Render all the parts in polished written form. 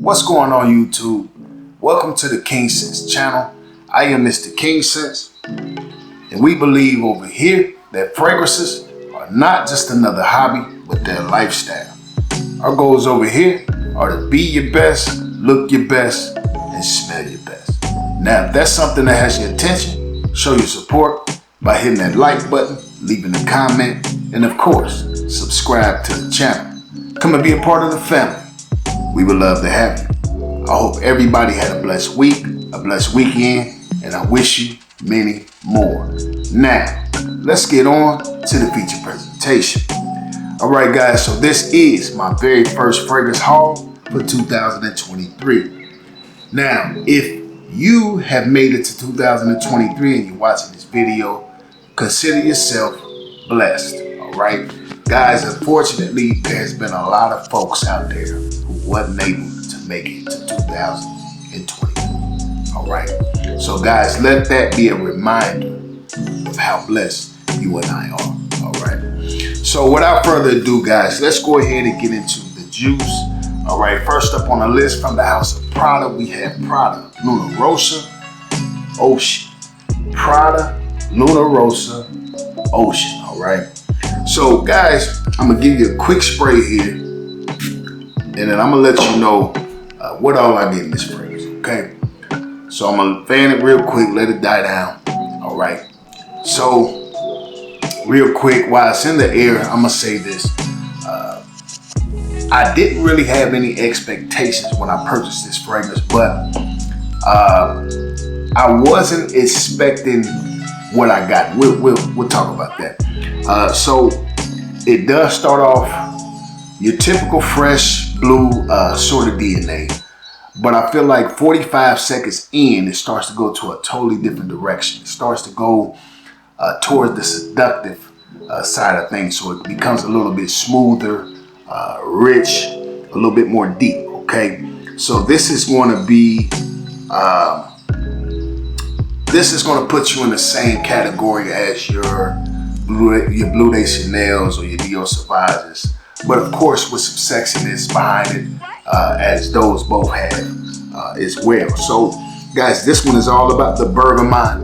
What's going on, YouTube? Welcome to the King Sense channel. I am Mr. King Sense, and we believe over here that fragrances are not just another hobby, but their lifestyle. Our goals over here are to be your best, look your best, and smell your best. Now, if that's something that has your attention, show your support by hitting that like button, leaving a comment, and of course, subscribe to the channel. Come and be a part of the family. We would love to have you. I hope everybody had a blessed week, a blessed weekend, and I wish you many more. Now, let's get on to the feature presentation. All right, guys, so this is my very first fragrance haul for 2023. Now, if you have made it to 2023 and you're watching this video, consider yourself blessed, all right? Guys, unfortunately, there's been a lot of folks out there who wasn't able to make it to 2023, all right? So, guys, let that be a reminder of how blessed you and I are, all right? So, without further ado, guys, let's go ahead and get into the juice, all right? First up on the list from the House of Prada, we have Prada Luna Rossa Ocean. Prada Luna Rossa Ocean, all right? So, guys, I'm gonna give you a quick spray here, and then I'm gonna let you know what all I get in this fragrance, okay? So I'm gonna fan it real quick, let it die down, all right? So, real quick, while it's in the air, I'm gonna say this. I didn't really have any expectations when I purchased this fragrance, but I wasn't expecting what I got. We'll talk about that. So it does start off your typical fresh blue sort of DNA, but I feel like 45 seconds in, it starts to go to a totally different direction. It starts to go towards the seductive side of things, so it becomes a little bit smoother, rich, a little bit more deep, okay? So this is going to be this is going to put you in the same category as your Bleu de Chanel's or your Dior Sauvages, but of course with some sexiness behind it, as those both have as well. So, guys, this one is all about the bergamot,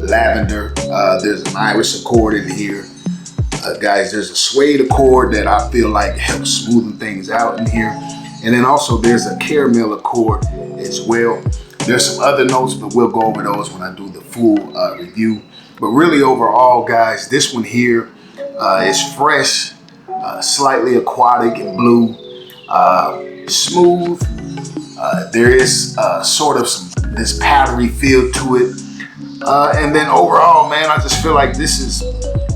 lavender. There's an iris accord in here. Guys, there's a suede accord that I feel like helps smoothen things out in here. And then also there's a caramel accord as well. There's some other notes, but we'll go over those when I do the full review. But really overall, guys, this one here is fresh, slightly aquatic and blue, smooth. There is sort of this powdery feel to it. And then overall, man, I just feel like this is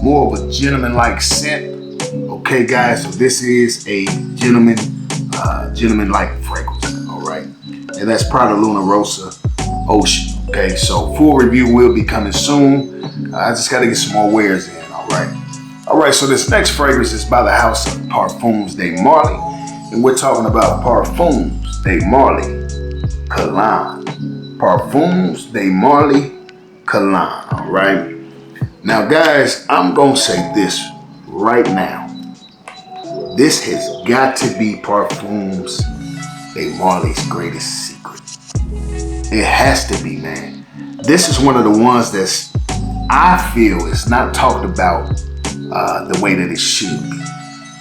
more of a gentleman-like scent. Okay, guys, so this is a gentleman-like fragrance, all right? And that's Prada Luna Rossa Ocean, okay? So full review will be coming soon. I just gotta get some more wears in, all right? All right, so this next fragrance is by the House of Parfums de Marly, and we're talking about Parfums de Marly Cologne. Parfums de Marly Cologne, all right? Now, guys, I'm gonna say this right now. This has got to be Parfums de Marly's greatest secret. It has to be, man. This is one of the ones that's, I feel, is not talked about the way that it should be.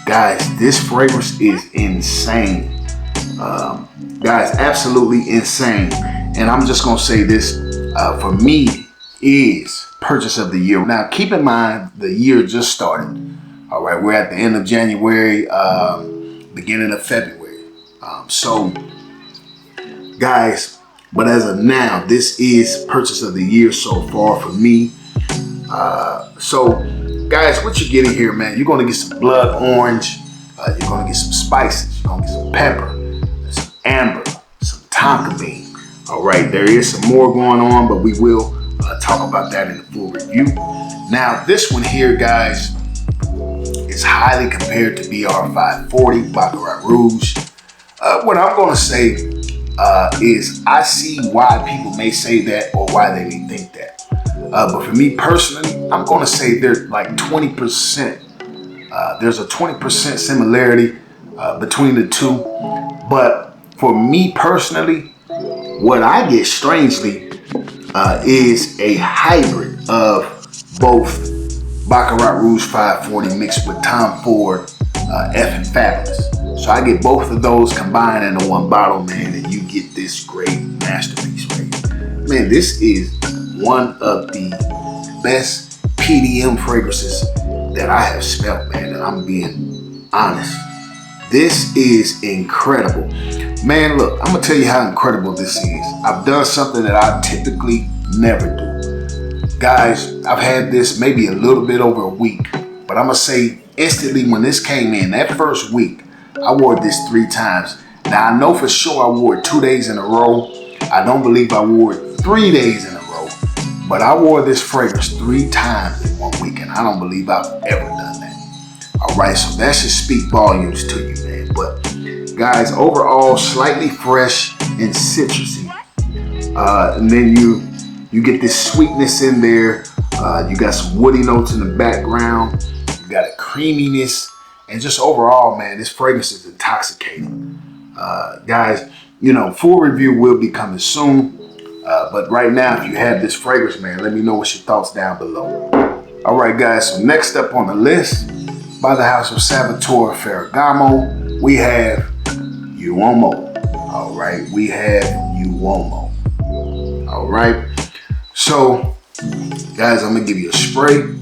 Guys, this fragrance is insane. Guys, absolutely insane. And I'm just gonna say this, for me, is purchase of the year. Now, keep in mind, the year just started. All right, we're at the end of January, beginning of February. So, guys, but as of now, this is purchase of the year so far for me. So, guys, what you're getting here, man, you're gonna get some blood orange, you're gonna get some spices, you're gonna get some pepper, some amber, some tonka bean. All right, there is some more going on, but we will talk about that in the full review. Now, this one here, guys, is highly compared to BR 540 Baccarat Rouge. What I'm gonna say is I see why people may say that or why they may think that. But for me personally, I'm gonna say there's like 20%. There's a 20% similarity between the two. But for me personally, what I get strangely is a hybrid of both Baccarat Rouge 540 mixed with Tom Ford Effin' Fabulous. So I get both of those combined into one bottle, man, and you get this great masterpiece, man. Man, this is one of the best PDM fragrances that I have smelled, man, and I'm being honest. This is incredible. Man, look, I'm gonna tell you how incredible this is. I've done something that I typically never do. Guys, I've had this maybe a little bit over a week, but I'm gonna say instantly when this came in, that first week, I wore this 3 times. Now I know for sure I wore it 2 days in a row. I don't believe I wore it 3 days in a row, but I wore this fragrance 3 times in 1 week, and I don't believe I've ever done that. All right, so that should speak volumes to you, man. But guys, overall, slightly fresh and citrusy. And then you get this sweetness in there. You got some woody notes in the background. You got a creaminess. And just overall, man, this fragrance is intoxicating. Guys, you know, full review will be coming soon. But right now, if you have this fragrance, man, let me know what's your thoughts down below. All right, guys, so next up on the list, by the house of Salvatore Ferragamo, we have Uomo. All right, we have Uomo. All right, so guys, I'm gonna give you a spray.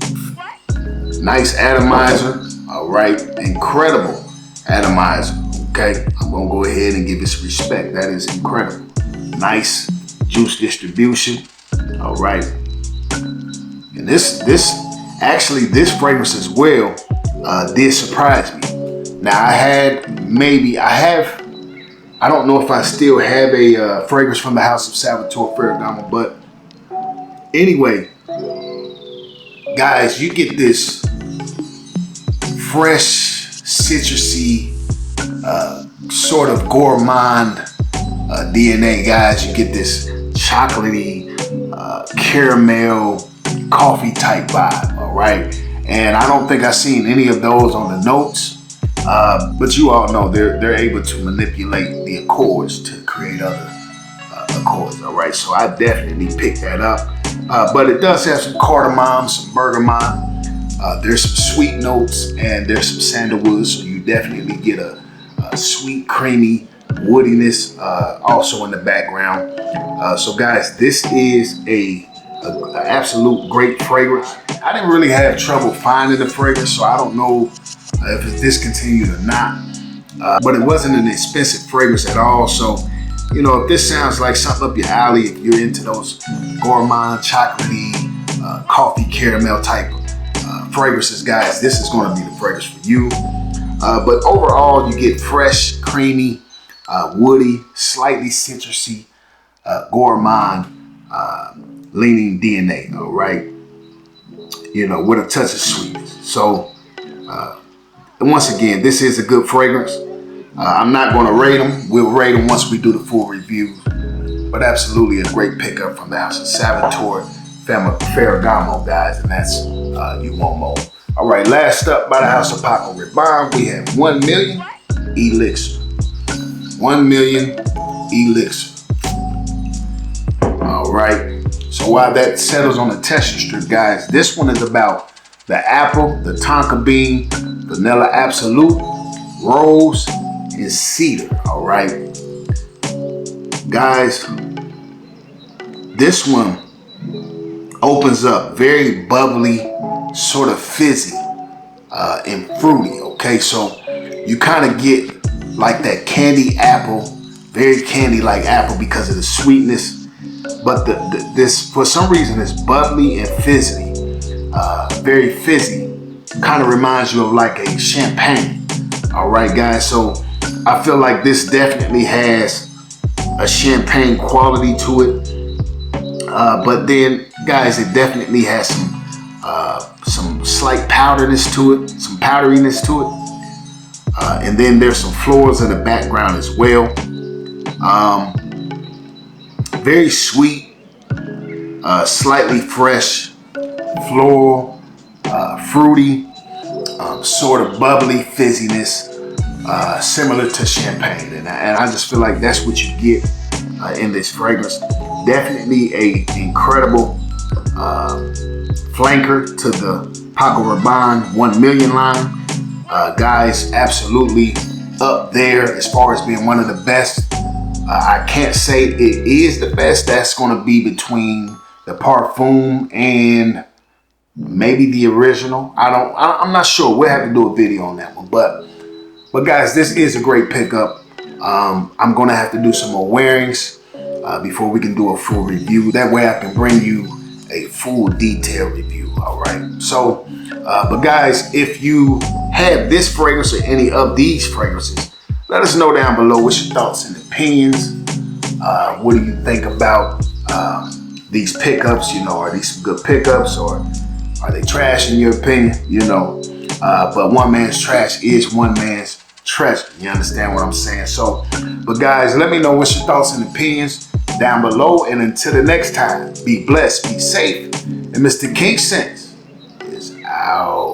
Nice atomizer. All right, incredible atomizer. Okay, I'm gonna go ahead and give it some respect. That is incredible. Nice juice distribution. All right, and this fragrance as well did surprise me. Now I don't know if I still have a fragrance from the house of Salvatore Ferragamo, but anyway, guys, you get this fresh, citrusy, sort of gourmand DNA, guys. You get this chocolatey, caramel, coffee type vibe, all right? And I don't think I've seen any of those on the notes, but you all know they're able to manipulate the accords to create other accords, all right? So I definitely picked that up. But it does have some cardamom, some bergamot. There's some sweet notes and there's some sandalwood, so you definitely get a sweet, creamy woodiness also in the background. So guys, this is a absolute great fragrance. I didn't really have trouble finding the fragrance, so I don't know if it's discontinued or not. But it wasn't an expensive fragrance at all. So, you know, if this sounds like something up your alley, if you're into those gourmand, chocolatey, coffee, caramel type fragrances, guys, this is going to be the fragrance for you. But overall, you get fresh, creamy, woody, slightly citrusy, gourmand leaning DNA, all right? You know, with a touch of sweetness. So, once again, this is a good fragrance. I'm not going to rate them. We'll rate them once we do the full review. But absolutely a great pickup from the house of Salvatore Ferragamo, guys, and that's Uomo. All right, last up by the house of Paco Rabanne, we have 1 Million Elixir. 1 Million Elixir. All right. So while that settles on the texture strip, guys, this one is about the apple, the tonka bean, vanilla absolute, rose, and cedar. All right, guys, this one opens up very bubbly, sort of fizzy, and fruity. Okay, so you kind of get like that candy apple, very candy-like apple because of the sweetness. But this, for some reason, is bubbly and fizzy, very fizzy. Kind of reminds you of like a champagne. All right, guys. So I feel like this definitely has a champagne quality to it. But then, guys, it definitely has some slight powderiness to it, some powderiness to it. And then there's some florals in the background as well. Very sweet, slightly fresh, floral, fruity, sort of bubbly fizziness. similar to champagne, and I just feel like that's what you get in this fragrance. Definitely a incredible flanker to the Paco Rabanne 1 million line. Guys, absolutely up there as far as being one of the best. I can't say it is the best. That's going to be between the Parfum and maybe the original. I'm not sure. We'll have to do a video on that one. But guys, this is a great pickup. I'm going to have to do some more wearings before we can do a full review. That way I can bring you a full detailed review. All right. So, but guys, if you have this fragrance or any of these fragrances, let us know down below. What's your thoughts and opinions? What do you think about these pickups? You know, are these some good pickups, or are they trash in your opinion? You know, but one man's trash is one man's treasure. You understand what I'm saying? So, but guys, let me know what's your thoughts and opinions down below. And until the next time, be blessed, be safe, and Mr. King Sense is out.